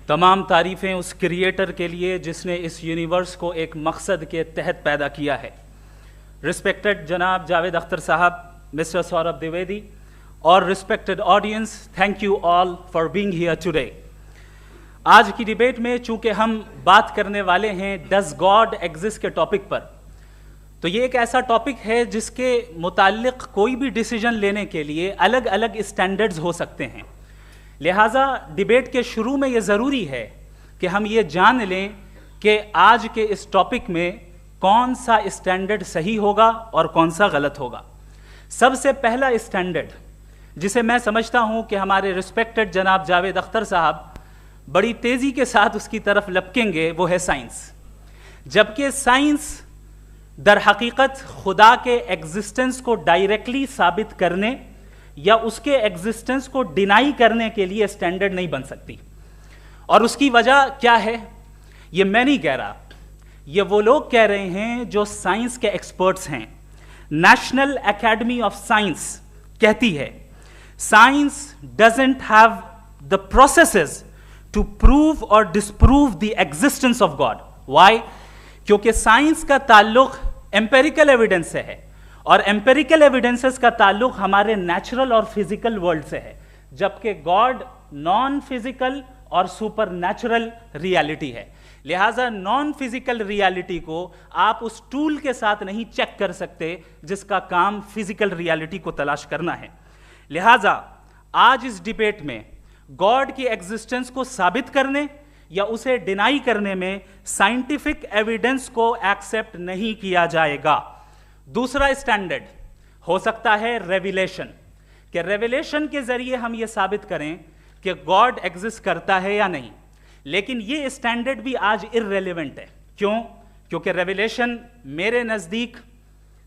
تمام تعریفیں اس کریٹر کے لیے جس نے اس یونیورس کو ایک مقصد کے تحت پیدا کیا ہے. رسپیکٹڈ جناب جاوید اختر صاحب, مسٹر سوربھ دیویدی اور respected audience, thank you all for being here today. آج کی ڈیبیٹ میں چونکہ ہم بات کرنے والے ہیں ڈز گاڈ ایگزسٹ کے ٹاپک پر, تو یہ ایک ایسا ٹاپک ہے جس کے متعلق کوئی بھی ڈیسیجن لینے کے لیے الگ الگ اسٹینڈرڈز ہو سکتے ہیں. لہٰذا ڈیبیٹ کے شروع میں یہ ضروری ہے کہ ہم یہ جان لیں کہ آج کے اس ٹاپک میں کون سا اسٹینڈرڈ صحیح ہوگا اور کون سا غلط ہوگا. سب سے پہلا اسٹینڈرڈ جسے میں سمجھتا ہوں کہ ہمارے رسپیکٹڈ جناب جاوید اختر صاحب بڑی تیزی کے ساتھ اس کی طرف لپکیں گے, وہ ہے سائنس. جبکہ سائنس در حقیقت خدا کے ایگزسٹنس کو ڈائریکٹلی ثابت کرنے یا اس کے ایگزسٹنس کو ڈینائی کرنے کے لیے اسٹینڈرڈ نہیں بن سکتی. اور اس کی وجہ کیا ہے یہ میں نہیں کہہ رہا, یہ وہ لوگ کہہ رہے ہیں جو سائنس کے ایکسپرٹس ہیں. نیشنل اکیڈمی آف سائنس کہتی ہے science doesn't have the processes to prove اور disprove the existence of God. Why? کیونکہ سائنس کا تعلق ایمپیریکل ایویڈنس سے ہے اور ایمپیریکل ایویڈنسز کا تعلق ہمارے نیچرل اور فزیکل ورلڈ سے ہے, جبکہ گاڈ نان فزیکل اور سپر نیچرل ریالٹی ہے. لہٰذا نان فزیکل ریالٹی کو آپ اس ٹول کے ساتھ نہیں چیک کر سکتے جس کا کام فزیکل ریالٹی کو تلاش کرنا ہے. لہٰذا آج اس ڈیبیٹ میں گاڈ کی ایگزسٹنس کو ثابت کرنے یا اسے ڈینائی کرنے میں سائنٹیفک ایویڈنس کو ایکسیپٹ نہیں کیا جائے گا. دوسرا اسٹینڈرڈ ہو سکتا ہے ریویلیشن, کہ ریویلیشن کے ذریعے ہم یہ ثابت کریں کہ گاڈ ایگزسٹ کرتا ہے یا نہیں. لیکن یہ اسٹینڈرڈ بھی آج ارریلیونٹ ہے. کیوں؟ کیونکہ ریویلیشن میرے نزدیک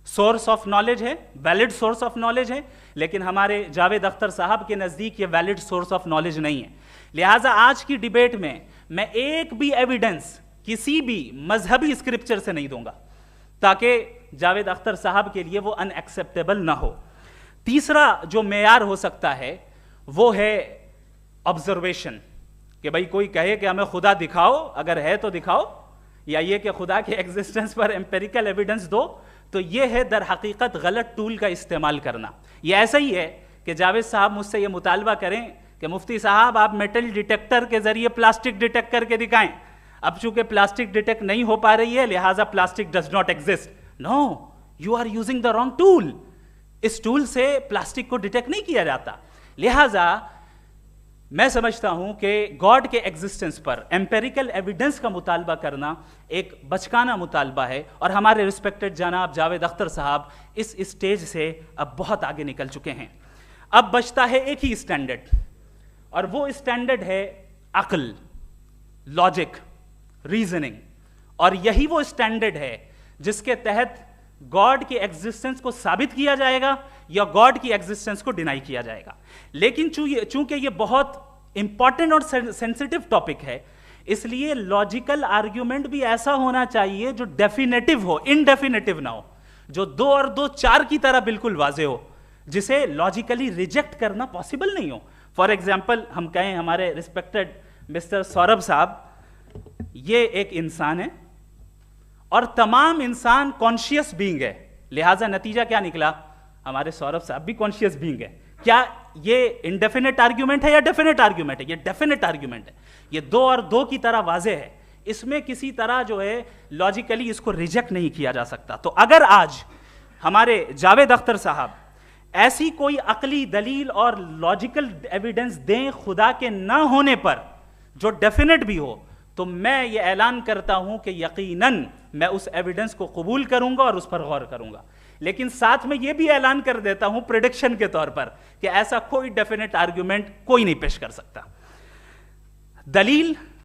سورس آف نالج ہے, ویلڈ سورس آف نالج ہے, لیکن ہمارے جاوید اختر صاحب کے نزدیک یہ ویلڈ سورس آف نالج نہیں ہے. لہٰذا آج کی ڈیبیٹ میں ایک بھی ایویڈنس کسی بھی مذہبی اسکرپچر سے نہیں دوں گا تاکہ جاوید اختر صاحب کے لیے وہ ان ایکسیپٹیبل نہ ہو. تیسرا جو معیار ہو سکتا ہے وہ ہے آبزرویشن, کہ بھائی کوئی کہے کہ ہمیں خدا دکھاؤ, اگر ہے تو دکھاؤ, یا یہ کہ خدا کے ایگزسٹنس پر ایمپیریکل ایویڈنس دو, تو یہ ہے در حقیقت غلط ٹول کا استعمال کرنا. یہ ایسا ہی ہے کہ جاوید صاحب مجھ سے یہ مطالبہ کریں کہ مفتی صاحب آپ میٹل ڈیٹیکٹر کے ذریعے پلاسٹک ڈیٹیکٹ کر کے دکھائیں. اب چونکہ پلاسٹک ڈیٹیکٹ نہیں ہو پا رہی ہے لہٰذا plastic does not exist. No, you are using the wrong tool. اس ٹول سے پلاسٹک کو ڈیٹیکٹ نہیں کیا جاتا. لہٰذا میں سمجھتا ہوں کہ گاڈ کے ایگزسٹنس پر ایمپیریکل ایویڈنس کا مطالبہ کرنا ایک بچکانہ مطالبہ ہے, اور ہمارے رسپیکٹڈ جناب جاوید اختر صاحب اس اسٹیج سے اب بہت آگے نکل چکے ہیں. اب بچتا ہے ایک ہی اسٹینڈرڈ, اور وہ اسٹینڈرڈ ہے عقل, لاجک, ریزننگ. اور یہی وہ اسٹینڈرڈ ہے جس کے تحت گاڈ کی ایگزسٹنس کو ثابت کیا جائے گا یا گاڈ کی ایگزسٹنس کو ڈینائی کیا جائے گا. لیکن چونکہ یہ بہت امپورٹنٹ اور سینسٹیو ٹاپک ہے, اس لیے لاجیکل آرگیومنٹ بھی ایسا ہونا چاہیے جو ڈیفینیٹو ہو, انڈیفینیٹو نہ ہو, جو 2 اور 2 4 کی طرح بالکل واضح ہو, جسے لاجیکلی ریجیکٹ کرنا پاسبل نہیں ہو. فار ایگزامپل ہم کہیں ہمارے رسپیکٹڈ مسٹر سوربھ صاحب یہ ایک انسان ہے اور تمام انسان کانشیس بینگ ہے, لہٰذا نتیجہ کیا نکلا؟ ہمارے سوربھ صاحب بھی کانشیس بینگ ہے. کیا یہ انڈیفینٹ آرگیومنٹ ہے یا ڈیفینٹ آرگیومنٹ ہے؟ یہ ڈیفینٹ آرگیومنٹ ہے. یہ 2 اور 2 کی طرح واضح ہے, اس میں کسی طرح جو ہے لاجیکلی اس کو ریجیکٹ نہیں کیا جا سکتا. تو اگر آج ہمارے جاوید اختر صاحب ایسی کوئی عقلی دلیل اور لاجیکل ایویڈنس دیں خدا کے نہ ہونے پر جو ڈیفینٹ بھی ہو, تو میں یہ اعلان کرتا ہوں کہ یقیناً میں اس ایویڈنس کو قبول کروں گا اور اس پر غور کروں گا. لیکن ساتھ میں یہ بھی اعلان کر دیتا ہوں پریڈکشن کے طور پر کہ ایسا کوئی ڈیفینٹ آرگیومنٹ کوئی نہیں پیش کر سکتا. دلیل